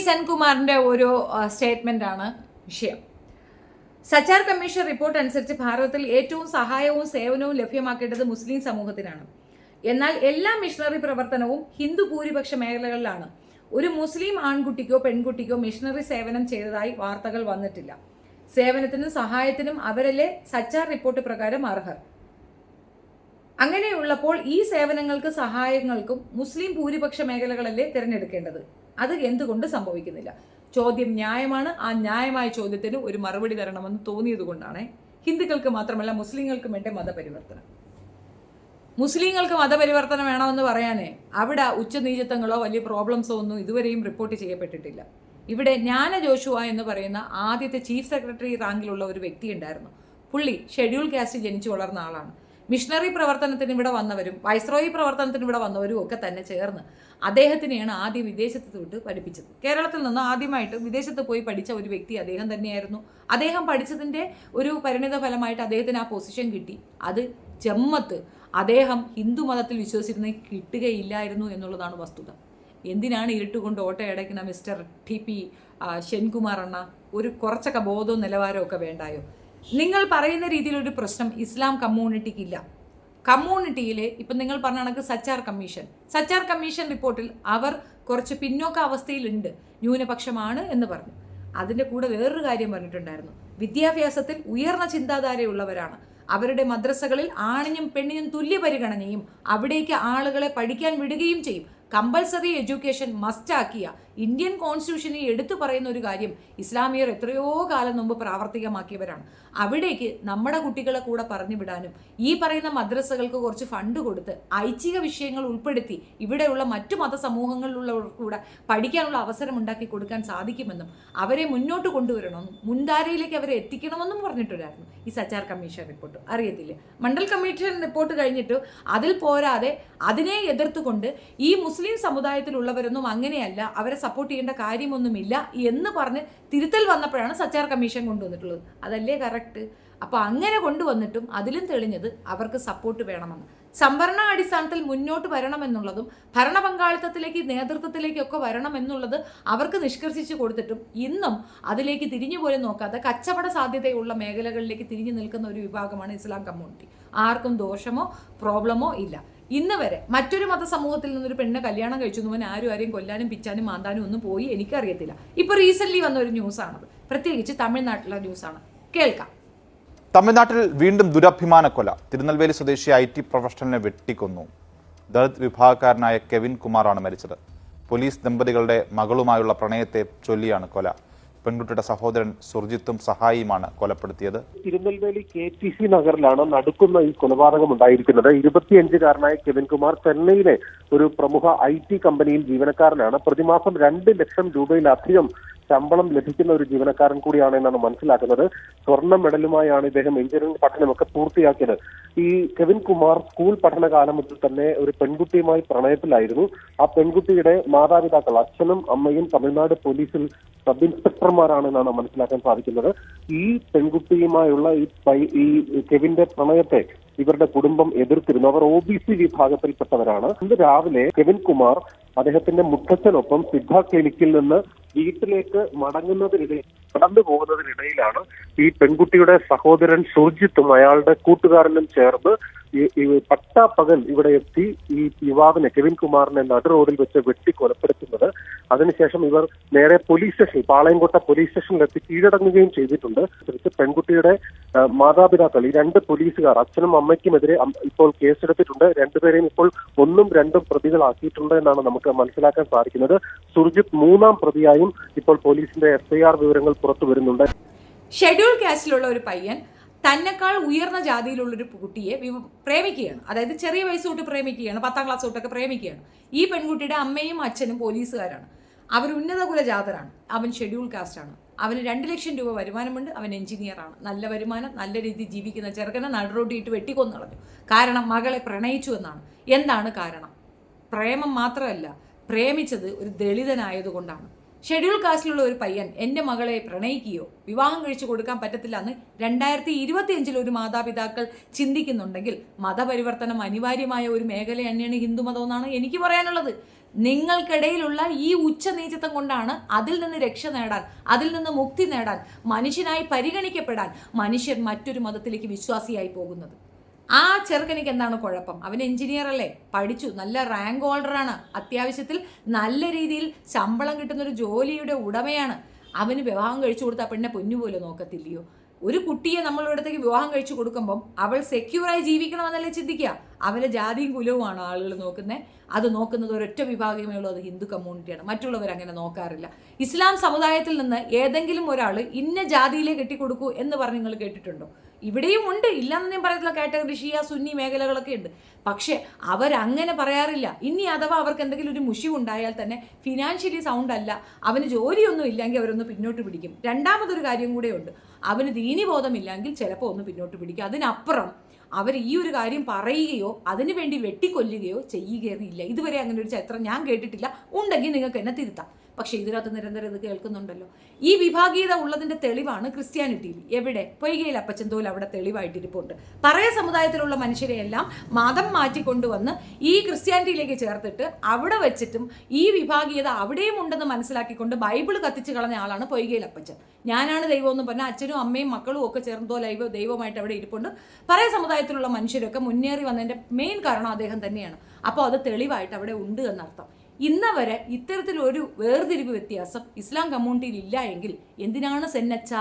സെൻകുമാറിന്റെ ഒരു സ്റ്റേറ്റ്മെന്റ് ആണ് വിഷയം. സച്ചാർ കമ്മീഷൻ റിപ്പോർട്ട് അനുസരിച്ച് ഭാരതത്തിൽ ഏറ്റവും സഹായവും സേവനവും ലഭ്യമാക്കേണ്ടത് മുസ്ലിം സമൂഹത്തിനാണ്. എന്നാൽ എല്ലാ മിഷണറി പ്രവർത്തനവും ഹിന്ദു ഭൂരിപക്ഷ മേഖലകളിലാണ്. ഒരു മുസ്ലിം ആൺകുട്ടിക്കോ പെൺകുട്ടിക്കോ മിഷണറി സേവനം ചെയ്തതായി വാർത്തകൾ വന്നിട്ടില്ല. സേവനത്തിനും സഹായത്തിനും അവരല്ലേ സച്ചാർ റിപ്പോർട്ട് പ്രകാരം അർഹർ. അങ്ങനെയുള്ളപ്പോൾ ഈ സേവനങ്ങൾക്ക് സഹായങ്ങൾക്കും മുസ്ലിം ഭൂരിപക്ഷ മേഖലകളല്ലേ തിരഞ്ഞെടുക്കേണ്ടത്? അത് എന്തുകൊണ്ട് സംഭവിക്കുന്നില്ല? ചോദ്യം ന്യായമാണ്. ആ ന്യായമായ ചോദ്യത്തിന് ഒരു മറുപടി തരണമെന്ന് തോന്നിയത് കൊണ്ടാണ് ഹിന്ദുക്കൾക്ക് മാത്രമല്ല മുസ്ലിങ്ങൾക്കും വേണ്ട മതപരിവർത്തനം. മുസ്ലിങ്ങൾക്ക് മതപരിവർത്തനം വേണമെന്ന് പറയാനേ അവിടെ ഉച്ചനീചത്വങ്ങളോ വലിയ പ്രോബ്ലംസോ ഒന്നും ഇതുവരെയും റിപ്പോർട്ട് ചെയ്യപ്പെട്ടിട്ടില്ല. ഇവിടെ ജ്ഞാന ജോഷുവ എന്ന് പറയുന്ന ആദ്യത്തെ ചീഫ് സെക്രട്ടറി റാങ്കിലുള്ള ഒരു വ്യക്തി ഉണ്ടായിരുന്നു. പുള്ളി ഷെഡ്യൂൾ കാസ്റ്റ് ജനിച്ചു വളർന്ന ആളാണ്. മിഷണറി പ്രവർത്തനത്തിന് ഇവിടെ വന്നവരും വൈസ്രോയി പ്രവർത്തനത്തിന് ഇവിടെ വന്നവരും ഒക്കെ തന്നെ ചേർന്ന് അദ്ദേഹത്തിനെയാണ് ആദ്യം വിദേശത്ത് തൊട്ട് പഠിപ്പിച്ചത്. കേരളത്തിൽ നിന്ന് ആദ്യമായിട്ട് വിദേശത്ത് പോയി പഠിച്ച ഒരു വ്യക്തി അദ്ദേഹം തന്നെയായിരുന്നു. അദ്ദേഹം പഠിച്ചതിൻ്റെ ഒരു പരിണിത ഫലമായിട്ട് അദ്ദേഹത്തിന് ആ പൊസിഷൻ കിട്ടി. അത് ജമ്മത്ത് അദ്ദേഹം ഹിന്ദു മതത്തിൽ വിശ്വസിച്ചിരുന്ന കിട്ടുകയില്ലായിരുന്നു എന്നുള്ളതാണ് വസ്തുത. എന്തിനാണ് ഇരുട്ടുകൊണ്ട് ഓട്ടയടയ്ക്കുന്ന മിസ്റ്റർ TP സെൻകുമാർ അണ്ണ? ഒരു കുറച്ചൊക്കെ ബോധവും നിലവാരവും ഒക്കെ വേണ്ടായോ? നിങ്ങൾ പറയുന്ന രീതിയിലൊരു പ്രശ്നം ഇസ്ലാം കമ്മ്യൂണിറ്റിക്കില്ല. കമ്മ്യൂണിറ്റിയിൽ ഇപ്പം നിങ്ങൾ പറഞ്ഞ കണക്ക് സച്ചാർ കമ്മീഷൻ റിപ്പോർട്ടിൽ അവർ കുറച്ച് പിന്നോക്ക അവസ്ഥയിലുണ്ട്, ന്യൂനപക്ഷമാണ് എന്ന് പറഞ്ഞു. അതിൻ്റെ കൂടെ വേറൊരു കാര്യം പറഞ്ഞിട്ടുണ്ടായിരുന്നു. വിദ്യാഭ്യാസത്തിൽ ഉയർന്ന ചിന്താധാരയുള്ളവരാണ്. അവരുടെ മദ്രസകളിൽ ആണിനും പെണ്ണിനും തുല്യ പരിഗണനയും അവിടേക്ക് ആളുകളെ പഠിക്കാൻ വിടുകയും ചെയ്യും. കമ്പൽസറി എഡ്യൂക്കേഷൻ മസ്റ്റാക്കിയ ഇന്ത്യൻ കോൺസ്റ്റിറ്റ്യൂഷനിൽ എടുത്തു പറയുന്ന ഒരു കാര്യം ഇസ്ലാമിയർ എത്രയോ കാലം മുമ്പ് പ്രാവർത്തികമാക്കിയവരാണ്. അവിടേക്ക് നമ്മുടെ കുട്ടികളെ കൂടെ പറഞ്ഞു വിടാനും ഈ പറയുന്ന മദ്രസകൾക്ക് കുറച്ച് ഫണ്ട് കൊടുത്ത് ഐച്ഛിക വിഷയങ്ങൾ ഉൾപ്പെടുത്തി ഇവിടെയുള്ള മറ്റു മതസമൂഹങ്ങളിലുള്ളവർക്ക് കൂടെ പഠിക്കാനുള്ള അവസരം ഉണ്ടാക്കി കൊടുക്കാൻ സാധിക്കുമെന്നും അവരെ മുന്നോട്ട് കൊണ്ടുവരണമെന്നും മുൻധാരയിലേക്ക് അവരെ എത്തിക്കണമെന്നും പറഞ്ഞിട്ടുണ്ടായിരുന്നു ഈ സച്ചാർ കമ്മീഷൻ റിപ്പോർട്ട്. അറിയത്തില്ലേ, മണ്ഡൽ കമ്മീഷൻ റിപ്പോർട്ട് കഴിഞ്ഞിട്ട് അതിൽ പോരാതെ അതിനെ എതിർത്തുകൊണ്ട് ഈ മുസ്ലിം സമുദായത്തിലുള്ളവരൊന്നും അങ്ങനെയല്ല, അവരെ സപ്പോർട്ട് ചെയ്യേണ്ട കാര്യമൊന്നുമില്ല എന്ന് പറഞ്ഞ് തിരുത്തൽ വന്നപ്പോഴാണ് സച്ചാർ കമ്മീഷൻ കൊണ്ടുവന്നിട്ടുള്ളത്. അതല്ലേ കറക്റ്റ്? അപ്പോൾ അങ്ങനെ കൊണ്ടുവന്നിട്ടും അതിലും തെളിഞ്ഞത് അവർക്ക് സപ്പോർട്ട് വേണമെന്ന്, സംവരണ അടിസ്ഥാനത്തിൽ മുന്നോട്ട് വരണമെന്നുള്ളതും ഭരണ പങ്കാളിത്തത്തിലേക്ക് നേതൃത്വത്തിലേക്കൊക്കെ വരണമെന്നുള്ളത് അവർക്ക് നിഷ്കർഷിച്ച് കൊടുത്തിട്ടും ഇന്നും അതിലേക്ക് തിരിഞ്ഞു പോലും നോക്കാതെ കച്ചവട സാധ്യതയുള്ള മേഖലകളിലേക്ക് തിരിഞ്ഞു നിൽക്കുന്ന ഒരു വിഭാഗമാണ് ഇസ്ലാം കമ്മ്യൂണിറ്റി. ആർക്കും ദോഷമോ പ്രോബ്ലമോ ഇല്ല. ഇന്ന് വരെ മറ്റൊരു മതസമൂഹത്തിൽ നിന്നൊരു പെണ്ണിനെ കല്യാണം കഴിച്ചു എന്ന് ആരും കൊല്ലാനും പിച്ചാനും മാന്താനും ഒന്നും പോയി എനിക്കറിയത്തില്ല. ഇപ്പോൾ റീസെൻ്റ്ലി വന്ന ഒരു ന്യൂസാണത്, പ്രത്യേകിച്ച് തമിഴ്നാട്ടിലെ ന്യൂസാണ്. കേൾക്കാം. തമിഴ്നാട്ടിൽ വീണ്ടും ദുരഭിമാന കൊല. തിരുനെൽവേലി സ്വദേശി IT പ്രൊഫഷണലിനെ വെട്ടിക്കൊന്നു. ദളിത് വിഭാഗക്കാരനായ കെവിൻ കുമാറാണ് മരിച്ചത്. പോലീസ് ദമ്പതികളുടെ മകളുമായുള്ള പ്രണയത്തെ ചൊല്ലിയാണ് കൊല. പെൺകുട്ടിയുടെ സഹോദരൻ സുർജിത്തും സഹായിയുമാണ് കൊലപ്പെടുത്തിയത്. തിരുനെൽവേലി KTC നഗറിലാണ് നടുക്കുന്ന ഈ കൊലപാതകം ഉണ്ടായിരിക്കുന്നത്. 25-കാരനായ കെവിൻ കുമാർ ചെന്നൈയിലെ ഒരു പ്രമുഖ IT കമ്പനിയിൽ ജീവനക്കാരനാണ്. പ്രതിമാസം 2 ലക്ഷം രൂപയിലധികം ശമ്പളം ലഭിക്കുന്ന ഒരു ജീവനക്കാരൻ കൂടിയാണ് എന്നാണ് മനസ്സിലാക്കുന്നത്. സ്വർണ്ണ മെഡലുമായാണ് ഇദ്ദേഹം എഞ്ചിനീയറിംഗ് പഠനമൊക്കെ പൂർത്തിയാക്കിയത്. ഈ കെവിൻ കുമാർ സ്കൂൾ പഠനകാലം മുതൽ തന്നെ ഒരു പെൺകുട്ടിയുമായി പ്രണയത്തിലായിരുന്നു. ആ പെൺകുട്ടിയുടെ മാതാപിതാക്കൾ അച്ഛനും അമ്മയും തമിഴ്നാട് പോലീസിൽ സബ് ഇൻസ്പെക്ടർമാരാണെന്നാണ് മനസ്സിലാക്കാൻ സാധിക്കുന്നത്. ഈ പെൺകുട്ടിയുമായുള്ള ഈ കെവിന്റെ പ്രണയത്തെ ഇവരുടെ കുടുംബം എതിർത്തിരുന്നു. അവർ OBC വിഭാഗത്തിൽപ്പെട്ടവരാണ്. ഇന്ന് രാവിലെ കെവിൻ കുമാർ അദ്ദേഹത്തിന്റെ മുത്തച്ഛനൊപ്പം സിദ്ധ ക്ലിനിക്കിൽ നിന്ന് വീട്ടിലേക്ക് കടന്നു പോകുന്നതിനിടയിലാണ് ഈ പെൺകുട്ടിയുടെ സഹോദരൻ സുർജിത്തും അയാളുടെ കൂട്ടുകാരനും ചേർന്ന് ഈ പട്ടാപ്പകൽ ഇവിടെ എത്തി ഈ യുവാവിനെ കെവിൻ കുമാറിനെ നടു റോഡിൽ വെച്ച് വെട്ടി കൊലപ്പെടുത്തുന്നത്. അതിനുശേഷം ഇവർ നേരെ പോലീസ് സ്റ്റേഷൻ പാളയംകോട്ട പോലീസ് സ്റ്റേഷനിലെത്തി കീഴടങ്ങുകയും ചെയ്തിട്ടുണ്ട്. പെൺകുട്ടിയുടെ മാതാപിതാക്കൾ ഈ 2 പോലീസുകാർ അച്ഛനും അമ്മയ്ക്കുമെതിരെ ഇപ്പോൾ കേസെടുത്തിട്ടുണ്ട്. രണ്ടുപേരെയും ഇപ്പോൾ 1ഉം 2ഉം പ്രതികളാക്കിയിട്ടുണ്ട് എന്നാണ് നമുക്ക് മനസ്സിലാക്കാൻ സാധിക്കുന്നത്. സുർജിത്ത് 3ാം പ്രതിയായും ഇപ്പോൾ പോലീസിന്റെ FIR വിവരങ്ങൾ പുറത്തു വരുന്നുണ്ട്. ഷെഡ്യൂൾ കാസ്റ്റിലുള്ള ഒരു പയ്യൻ തന്നെക്കാൾ ഉയർന്ന ജാതിയിലുള്ളൊരു കുട്ടിയെ പ്രേമിക്കുകയാണ്. അതായത് ചെറിയ വയസ്സ് തൊട്ട് പ്രേമിക്കുകയാണ്, 10ാം ക്ലാസ് തൊട്ടൊക്കെ പ്രേമിക്കുകയാണ്. ഈ പെൺകുട്ടിയുടെ അമ്മയും അച്ഛനും പോലീസുകാരാണ്. അവർ ഉന്നത കുലജാതരാണ്. അവൻ ഷെഡ്യൂൾ കാസ്റ്റാണ്. അവന് 2 ലക്ഷം രൂപ വരുമാനമുണ്ട്. അവൻ എഞ്ചിനീയറാണ്. നല്ല വരുമാനം, നല്ല രീതിയിൽ ജീവിക്കുന്ന ചെറുക്കനെ നടുറോട്ടിയിട്ട് വെട്ടിക്കൊന്നു കളഞ്ഞു. കാരണം മകളെ പ്രണയിച്ചു എന്നാണ്. എന്താണ് കാരണം? പ്രേമം മാത്രമല്ല, പ്രേമിച്ചത് ഒരു ദളിതനായതുകൊണ്ടാണ്. ഷെഡ്യൂൾ കാസ്റ്റിലുള്ള ഒരു പയ്യൻ എൻ്റെ മകളെ പ്രണയിക്കുകയോ വിവാഹം കഴിച്ചു കൊടുക്കാൻ പറ്റത്തില്ല എന്ന് 2025 ഒരു മാതാപിതാക്കൾ ചിന്തിക്കുന്നുണ്ടെങ്കിൽ മതപരിവർത്തനം അനിവാര്യമായ ഒരു മേഖല തന്നെയാണ് ഹിന്ദുമതം എന്നാണ് എനിക്ക് പറയാനുള്ളത്. നിങ്ങൾക്കിടയിലുള്ള ഈ ഉച്ചനീചത്വം കൊണ്ടാണ് അതിൽ നിന്ന് രക്ഷ നേടാൻ, അതിൽ നിന്ന് മുക്തി നേടാൻ, മനുഷ്യനായി പരിഗണിക്കപ്പെടാൻ മനുഷ്യൻ മറ്റൊരു മതത്തിലേക്ക് വിശ്വാസിയായി പോകുന്നത്. ആ ചെറുക്കനിക്ക് എന്താണ് കുഴപ്പം? അവൻ എഞ്ചിനീയർ അല്ലേ, പഠിച്ചു, നല്ല റാങ്ക് ഹോൾഡറാണ്, അത്യാവശ്യത്തിൽ നല്ല രീതിയിൽ ശമ്പളം കിട്ടുന്ന ഒരു ജോലിയുടെ ഉടമയാണ്. അവന് വിവാഹം കഴിച്ചു കൊടുത്താൽ പെണ്ണെ പൊന്നുപോലെ നോക്കത്തില്ലയോ? ഒരു കുട്ടിയെ നമ്മളിടത്തേക്ക് വിവാഹം കഴിച്ചു കൊടുക്കുമ്പം അവൾ സെക്യൂറായി ജീവിക്കണമെന്നല്ലേ ചിന്തിക്കുക. അവരെ ജാതിയും കുലവുമാണ് ആളുകൾ നോക്കുന്നത്. അത് നോക്കുന്നത് ഒരൊറ്റ വിഭാഗമേ ഉള്ളൂ, അത് ഹിന്ദു കമ്മ്യൂണിറ്റിയാണ്. മറ്റുള്ളവർ അങ്ങനെ നോക്കാറില്ല. ഇസ്ലാം സമുദായത്തിൽ നിന്ന് ഏതെങ്കിലും ഒരാൾ ഇന്ന ജാതിയിലെ കെട്ടിക്കൊടുക്കൂ എന്ന് പറഞ്ഞ് നിങ്ങൾ കേട്ടിട്ടുണ്ടോ? ഇവിടെയും ഉണ്ട്, ഇല്ലാന്ന് ഞാൻ പറയത്തില്ല. കാറ്റഗറി ഷിയ സുന്നി മേഖലകളൊക്കെ ഉണ്ട്. പക്ഷെ അവരങ്ങനെ പറയാറില്ല. ഇനി അഥവാ അവർക്ക് എന്തെങ്കിലും ഒരു മുഷിവുണ്ടായാൽ തന്നെ ഫിനാൻഷ്യലി സൗണ്ട് അല്ല, അവന് ജോലിയൊന്നും ഇല്ലെങ്കിൽ അവരൊന്ന് പിന്നോട്ട് പിടിക്കും. രണ്ടാമതൊരു കാര്യം കൂടെ ഉണ്ട്, അവന് ദീനിബോധമില്ലെങ്കിൽ ചിലപ്പോൾ ഒന്ന് പിന്നോട്ട് പിടിക്കും. അതിനപ്പുറം അവർ ഈ ഒരു കാര്യം പറയുകയോ അതിനു വേണ്ടി വെട്ടിക്കൊല്ലുകയോ ചെയ്യുകയോ ഇല്ല. ഇതുവരെ അങ്ങനെ ഒരു ചരിത്രം ഞാൻ കേട്ടിട്ടില്ല. ഉണ്ടെങ്കിൽ നിങ്ങൾക്ക് എന്നെ തിരുത്താം. പക്ഷെ ഇതിനകത്ത് നിരന്തരം ഇത് കേൾക്കുന്നുണ്ടല്ലോ. ഈ വിഭാഗീയത ഉള്ളതിന്റെ തെളിവാണ് ക്രിസ്ത്യാനിറ്റിയിൽ. എവിടെ? പൊയ്കയിൽ അപ്പച്ചന്തോൽ അവിടെ തെളിവായിട്ടിരിപ്പുണ്ട്. പറയ സമുദായത്തിലുള്ള മനുഷ്യരെയെല്ലാം മതം മാറ്റിക്കൊണ്ടുവന്ന് ഈ ക്രിസ്ത്യാനിറ്റിയിലേക്ക് ചേർത്തിട്ട് അവിടെ വെച്ചിട്ടും ഈ വിഭാഗീയത അവിടെയും ഉണ്ടെന്ന് മനസ്സിലാക്കിക്കൊണ്ട് ബൈബിൾ കത്തിച്ച് കളഞ്ഞ ആളാണ് പൊയ്കയിൽ അപ്പച്ചൻ. ഞാനാണ് ദൈവം എന്ന് പറഞ്ഞാൽ അച്ഛനും അമ്മയും മക്കളും ഒക്കെ ചേർന്നോ ദൈവമായിട്ട് അവിടെ ഇരിപ്പുണ്ട്. പറയ സമുദായത്തിലുള്ള മനുഷ്യരൊക്കെ മുന്നേറി വന്നതിന്റെ മെയിൻ കാരണം അദ്ദേഹം തന്നെയാണ്. അപ്പോൾ അത് തെളിവായിട്ട് അവിടെ ഉണ്ട് എന്നർത്ഥം. ഇന്നവരെ ഇത്തരത്തിലൊരു വേർതിരിവ് വ്യത്യാസം ഇസ്ലാം കമ്മ്യൂണിറ്റിയിൽ ഇല്ല എങ്കിൽ എന്തിനാണ് സെന്നച്ചാ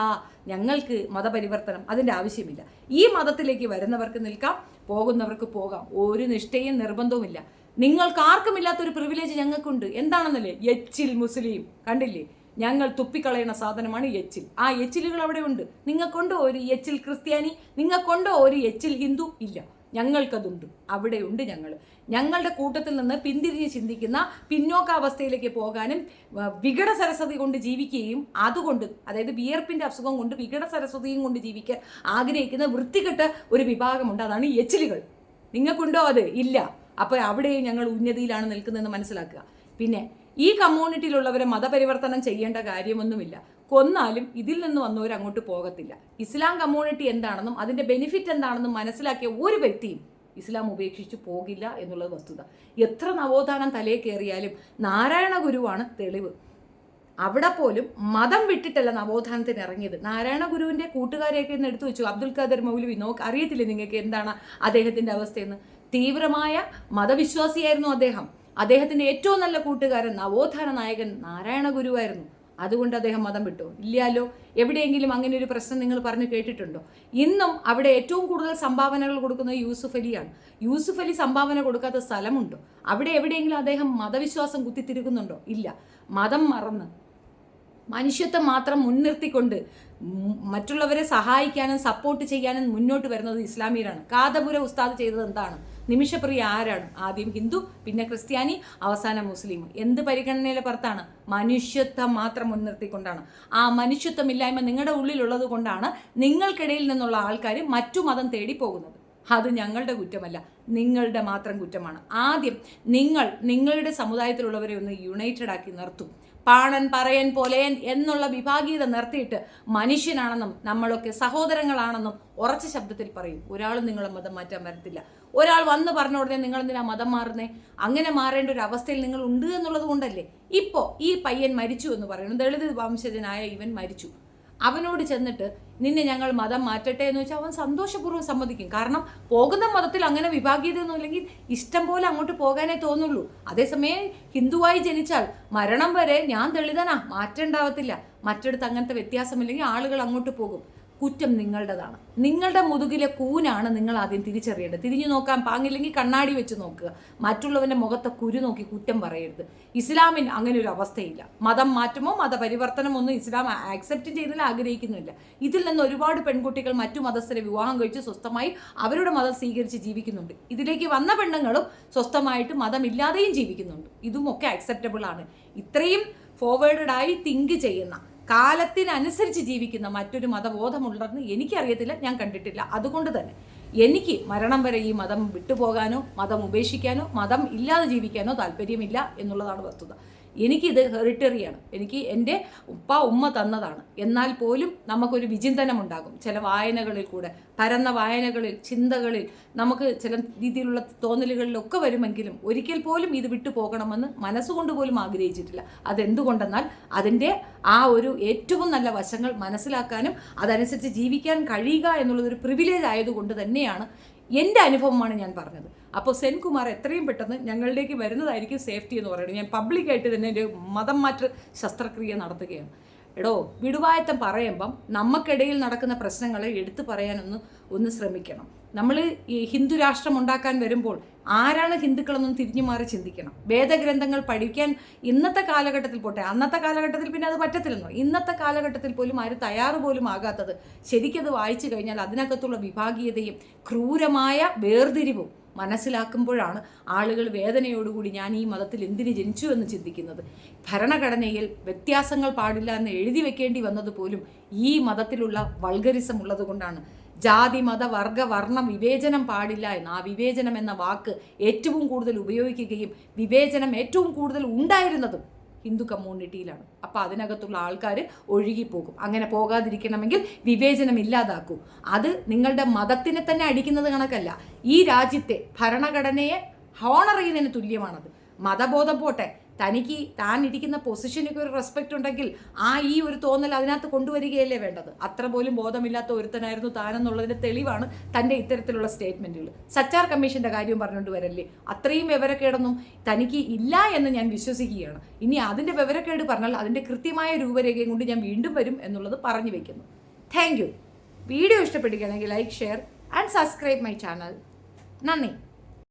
ഞങ്ങൾക്ക് മതപരിവർത്തനം? അതിൻ്റെ ആവശ്യമില്ല. ഈ മതത്തിലേക്ക് വരുന്നവർക്ക് നിൽക്കാം, പോകുന്നവർക്ക് പോകാം. ഒരു നിഷ്ഠയും നിർബന്ധവുമില്ല. നിങ്ങൾക്ക് ആർക്കുമില്ലാത്തൊരു പ്രിവിലേജ് ഞങ്ങൾക്കുണ്ട്. എന്താണെന്നല്ലേ? എച്ചിൽ മുസ്ലിം കണ്ടില്ലേ? ഞങ്ങൾ തുപ്പിക്കളയുന്ന സാധനമാണ് എച്ചിൽ. ആ എച്ചിലുകൾ അവിടെ ഉണ്ട്. നിങ്ങൾക്കുണ്ടോ ഒരു എച്ചിൽ ക്രിസ്ത്യാനി? നിങ്ങൾക്കുണ്ടോ ഒരു എച്ചിൽ ഹിന്ദു? ഇല്ല. ഞങ്ങൾക്കതുണ്ട്. അവിടെയുണ്ട് ഞങ്ങളുടെ കൂട്ടത്തിൽ നിന്ന് പിന്തിരിഞ്ഞ് ചിന്തിക്കുന്ന പിന്നോക്കാവസ്ഥയിലേക്ക് പോകാനും വികട സരസ്വതി കൊണ്ട് ജീവിക്കുകയും അതുകൊണ്ട്, അതായത് വിയർപ്പിന്റെ അസുഖം കൊണ്ട് വികട സരസ്വതിയും കൊണ്ട് ജീവിക്കാൻ ആഗ്രഹിക്കുന്ന വൃത്തികെട്ട ഒരു വിഭാഗമുണ്ട്. അതാണ് ഈ എച്ചിലുകൾ. നിങ്ങൾക്കുണ്ടോ അത്? ഇല്ല. അപ്പോൾ അവിടെയും ഞങ്ങൾ ഉന്നതിയിലാണ് നിൽക്കുന്നതെന്ന് മനസ്സിലാക്കുക. പിന്നെ ഈ കമ്മ്യൂണിറ്റിയിലുള്ളവരെ മതപരിവർത്തനം ചെയ്യേണ്ട കാര്യമൊന്നുമില്ല. കൊന്നാലും ഇതിൽ നിന്ന് വന്നവർ അങ്ങോട്ട് പോകത്തില്ല. ഇസ്ലാം കമ്മ്യൂണിറ്റി എന്താണെന്നും അതിൻ്റെ ബെനിഫിറ്റ് എന്താണെന്നും മനസ്സിലാക്കിയ ഒരു വ്യക്തിയും ഇസ്ലാം ഉപേക്ഷിച്ച് പോകില്ല എന്നുള്ളത് വസ്തുത. എത്ര നവോത്ഥാനം തലയിൽ കയറിയാലും നാരായണ ഗുരുവാണ് തെളിവ്. അവിടെ പോലും മതം വിട്ടിട്ടല്ല നവോത്ഥാനത്തിന് ഇറങ്ങിയത്. നാരായണ ഗുരുവിൻ്റെ കൂട്ടുകാരെയൊക്കെ ഇന്ന് എടുത്തു വെച്ചു. അബ്ദുൽ ഖാദർ മൗലവി. അറിയത്തില്ലേ നിങ്ങൾക്ക് എന്താണ് അദ്ദേഹത്തിൻ്റെ അവസ്ഥയെന്ന്? തീവ്രമായ മതവിശ്വാസിയായിരുന്നു അദ്ദേഹം. അദ്ദേഹത്തിൻ്റെ ഏറ്റവും നല്ല കൂട്ടുകാരൻ നവോത്ഥാന നായകൻ നാരായണ ഗുരുവായിരുന്നു. അതുകൊണ്ട് അദ്ദേഹം മതം വിട്ടോ? ഇല്ലല്ലോ. എവിടെയെങ്കിലും അങ്ങനെ ഒരു പ്രശ്നം നിങ്ങൾ പറഞ്ഞു കേട്ടിട്ടുണ്ടോ? ഇന്നും അവിടെ ഏറ്റവും കൂടുതൽ സംഭാവനകൾ കൊടുക്കുന്നത് യൂസുഫ് അലിയാണ്. യൂസുഫ് അലി സംഭാവന കൊടുക്കാത്ത സ്ഥലമുണ്ടോ? അവിടെ എവിടെയെങ്കിലും അദ്ദേഹം മതവിശ്വാസം കുത്തിത്തിരുകുന്നുണ്ടോ? ഇല്ല. മതം മറന്ന് മനുഷ്യത്വം മാത്രം മുൻനിർത്തിക്കൊണ്ട് മറ്റുള്ളവരെ സഹായിക്കാനും സപ്പോർട്ട് ചെയ്യാനും മുന്നോട്ട് വരുന്നത് ഇസ്ലാമിയരാണ്. കാതപുര ഉസ്താദ് ചെയ്തത് എന്താണ്? നിമിഷപ്രിയ ആരാണ്? ആദ്യം ഹിന്ദു, പിന്നെ ക്രിസ്ത്യാനി, അവസാനം മുസ്ലിം. എന്ത് പരിഗണനയിലെ പുറത്താണ്? മനുഷ്യത്വം മാത്രം മുൻനിർത്തിക്കൊണ്ടാണ്. ആ മനുഷ്യത്വമില്ലായ്മ നിങ്ങളുടെ ഉള്ളിലുള്ളത് കൊണ്ടാണ് നിങ്ങൾക്കിടയിൽ നിന്നുള്ള ആൾക്കാർ മറ്റു മതം തേടി പോകുന്നത്. അത് ഞങ്ങളുടെ കുറ്റമല്ല, നിങ്ങളുടെ മാത്രം കുറ്റമാണ്. ആദ്യം നിങ്ങളുടെ സമുദായത്തിലുള്ളവരെ ഒന്ന് യുണൈറ്റഡ് ആക്കി നിർത്തും. പാണൻ പറയൻ പൊലയൻ എന്നുള്ള വിഭാഗീയത നിർത്തിയിട്ട് മനുഷ്യനാണെന്നും നമ്മളൊക്കെ സഹോദരങ്ങളാണെന്നും ഉറച്ച ശബ്ദത്തിൽ പറയും. ഒരാളും നിങ്ങളെ മതം മാറ്റാൻ വരത്തില്ല. ഒരാൾ വന്ന് പറഞ്ഞ ഉടനെ നിങ്ങൾ എന്തിനാ മതം മാറുന്നേ? അങ്ങനെ മാറേണ്ട ഒരു അവസ്ഥയിൽ നിങ്ങൾ ഉണ്ട് എന്നുള്ളത് കൊണ്ടല്ലേ. ഇപ്പോൾ ഈ പയ്യൻ മരിച്ചു എന്ന് പറയുന്നു, ദളിത് വംശജനായ ഇവൻ മരിച്ചു. അവനോട് ചെന്നിട്ട് നിന്നെ ഞങ്ങൾ മതം മാറ്റട്ടെ എന്ന് വെച്ചാൽ അവൻ സന്തോഷപൂർവ്വം സമ്മതിക്കും. കാരണം പോകുന്ന മതത്തിൽ അങ്ങനെ വിഭാഗീയതൊന്നും ഇല്ലെങ്കിൽ ഇഷ്ടം പോലെ അങ്ങോട്ട് പോകാനേ തോന്നുള്ളൂ. അതേസമയം ഹിന്ദുവായി ജനിച്ചാൽ മരണം വരെ ഞാൻ ദളിതനാ, മാറ്റം ഉണ്ടാവത്തില്ല. മറ്റിടത്ത് അങ്ങനത്തെ വ്യത്യാസമില്ലെങ്കിൽ ആളുകൾ അങ്ങോട്ട് പോകും. കുറ്റം നിങ്ങളുടേതാണ്. നിങ്ങളുടെ മുതുകിലെ കൂനാണ് നിങ്ങൾ ആദ്യം തിരിച്ചറിയേണ്ടത്. തിരിഞ്ഞു നോക്കാൻ പാങ്ങില്ലെങ്കിൽ കണ്ണാടി വെച്ച് നോക്കുക. മറ്റുള്ളവൻ്റെ മുഖത്തെ കുരു നോക്കി കുറ്റം പറയരുത്. ഇസ്ലാമിന് അങ്ങനെ ഒരു അവസ്ഥയില്ല. മതം മാറ്റമോ മതപരിവർത്തനമോ ഒന്നും ഇസ്ലാം ആക്സെപ്റ്റ് ചെയ്തതിൽ ആഗ്രഹിക്കുന്നില്ല. ഇതിൽ നിന്ന് ഒരുപാട് പെൺകുട്ടികൾ മറ്റു മതസ്ഥരെ വിവാഹം കഴിച്ച് സ്വസ്ഥമായി അവരുടെ മതം സ്വീകരിച്ച് ജീവിക്കുന്നുണ്ട്. ഇതിലേക്ക് വന്ന പെണ്ണുങ്ങളും സ്വസ്ഥമായിട്ട് മതമില്ലാതെയും ജീവിക്കുന്നുണ്ട്. ഇതും ഒക്കെ അക്സെപ്റ്റബിൾ ആണ്. ഇത്രയും ഫോർവേഡായി തിങ്ക് ചെയ്യുന്ന, കാലത്തിനനുസരിച്ച് ജീവിക്കുന്ന മറ്റൊരു മതബോധമുള്ളതെന്ന് എനിക്കറിയത്തില്ല, ഞാൻ കണ്ടിട്ടില്ല. അതുകൊണ്ട് തന്നെ എനിക്ക് മരണം വരെ ഈ മതം വിട്ടുപോകാനോ മതം ഉപേക്ഷിക്കാനോ മതം ഇല്ലാതെ ജീവിക്കാനോ താല്പര്യമില്ല എന്നുള്ളതാണ് വസ്തുത. എനിക്കിത് ഹെറിറ്ററിയാണ്, എനിക്ക് എൻ്റെ ഉപ്പ ഉമ്മ തന്നതാണ്. എന്നാൽ പോലും നമുക്കൊരു വിചിന്തനമുണ്ടാകും ചില വായനകളിൽ കൂടെ, പരന്ന വായനകളിൽ, ചിന്തകളിൽ, നമുക്ക് ചില രീതിയിലുള്ള തോന്നലുകളിലൊക്കെ വരുമെങ്കിലും ഒരിക്കൽ പോലും ഇത് വിട്ടു പോകണമെന്ന് മനസ്സുകൊണ്ട് പോലും ആഗ്രഹിച്ചിട്ടില്ല. അതെന്തുകൊണ്ടെന്നാൽ അതിൻ്റെ ആ ഒരു ഏറ്റവും നല്ല വശങ്ങൾ മനസ്സിലാക്കാനും അതനുസരിച്ച് ജീവിക്കാൻ കഴിയുക എന്നുള്ളതൊരു പ്രിവിലേജ് ആയതുകൊണ്ട് തന്നെയാണ്, എൻ്റെ അനുഭവമാണ് ഞാൻ പറഞ്ഞത്. അപ്പോൾ സെൻകുമാർ എത്രയും പെട്ടെന്ന് ഞങ്ങളിലേക്ക് വരുന്നതായിരിക്കും സേഫ്റ്റി എന്ന് പറയുന്നത്. ഞാൻ പബ്ലിക്കായിട്ട് തന്നെ ഒരു മതം മാറ്റ ശസ്ത്രക്രിയ നടത്തുകയാണ്. എടോ, വിടുവായത്തം പറയുമ്പം നമുക്കിടയിൽ നടക്കുന്ന പ്രശ്നങ്ങളെ എടുത്തു പറയാനൊന്ന് ശ്രമിക്കണം. നമ്മൾ ഈ ഹിന്ദു രാഷ്ട്രം ഉണ്ടാക്കാൻ വരുമ്പോൾ ആരാണ് ഹിന്ദുക്കളെന്നും തിരിഞ്ഞു മാറി ചിന്തിക്കണം. വേദഗ്രന്ഥങ്ങൾ പഠിക്കാൻ ഇന്നത്തെ കാലഘട്ടത്തിൽ പോട്ടെ, അന്നത്തെ കാലഘട്ടത്തിൽ പിന്നെ അത് പറ്റത്തില്ലെന്നോ, ഇന്നത്തെ കാലഘട്ടത്തിൽ പോലും ആരും തയ്യാറ് പോലും ആകാത്തത് ശരിക്കത് വായിച്ചു കഴിഞ്ഞാൽ അതിനകത്തുള്ള വിഭാഗീയതയും ക്രൂരമായ വേർതിരിവും മനസ്സിലാക്കുമ്പോഴാണ് ആളുകൾ വേദനയോടുകൂടി ഞാൻ ഈ മതത്തിൽ എന്തിന് ജനിച്ചു എന്ന് ചിന്തിക്കുന്നത്. ഭരണഘടനയിൽ വ്യത്യാസങ്ങൾ പാടില്ല എന്ന് എഴുതി വെക്കേണ്ടി വന്നത് പോലും ഈ മതത്തിലുള്ള വൾഗരിസം ഉള്ളത് കൊണ്ടാണ്. ജാതി മത വർഗ വർണ്ണ വിവേചനം പാടില്ല എന്ന്, ആ വിവേചനം എന്ന വാക്ക് ഏറ്റവും കൂടുതൽ ഉപയോഗിക്കുകയും വിവേചനം ഏറ്റവും കൂടുതൽ ഉണ്ടായിരുന്നതും ഹിന്ദു കമ്മ്യൂണിറ്റിയിലാണ്. അപ്പോൾ അതിനകത്തുള്ള ആൾക്കാർ ഒഴുകിപ്പോകും. അങ്ങനെ പോകാതിരിക്കണമെങ്കിൽ വിവേചനം ഇല്ലാതാക്കൂ. അത് നിങ്ങളുടെ മതത്തിനെ തന്നെ അടിക്കുന്നത് കണക്കല്ല, ഈ രാജ്യത്തെ ഭരണഘടനയെ ഹോണർ ചെയ്യുന്നതിന് തുല്യമാണത്. മതബോധം പോട്ടെ, തനിക്ക് താൻ ഇരിക്കുന്ന പൊസിഷനൊക്കെ ഒരു റെസ്പെക്റ്റ് ഉണ്ടെങ്കിൽ ഈ ഒരു തോന്നൽ അതിനകത്ത് കൊണ്ടുവരികയല്ലേ വേണ്ടത്. അത്ര പോലും ബോധമില്ലാത്ത ഒരുത്തനായിരുന്നു താനെന്നുള്ളതിൻ്റെ തെളിവാണ് തൻ്റെ ഇത്തരത്തിലുള്ള സ്റ്റേറ്റ്മെൻറ്റുകൾ. സച്ചാർ കമ്മീഷൻ്റെ കാര്യവും പറഞ്ഞുകൊണ്ട് വരല്ലേ, അത്രയും വിവരക്കേടൊന്നും തനിക്ക് ഇല്ല എന്ന് ഞാൻ വിശ്വസിക്കുകയാണ്. ഇനി അതിൻ്റെ വിവരക്കേട് പറഞ്ഞാൽ അതിൻ്റെ കൃത്യമായ രൂപരേഖയും കൊണ്ട് ഞാൻ വീണ്ടും വരും എന്നുള്ളത് പറഞ്ഞു വയ്ക്കുന്നു. Thank you. വീഡിയോ ഇഷ്ടപ്പെടുകയാണെങ്കിൽ like, share and subscribe my channel. നന്ദി.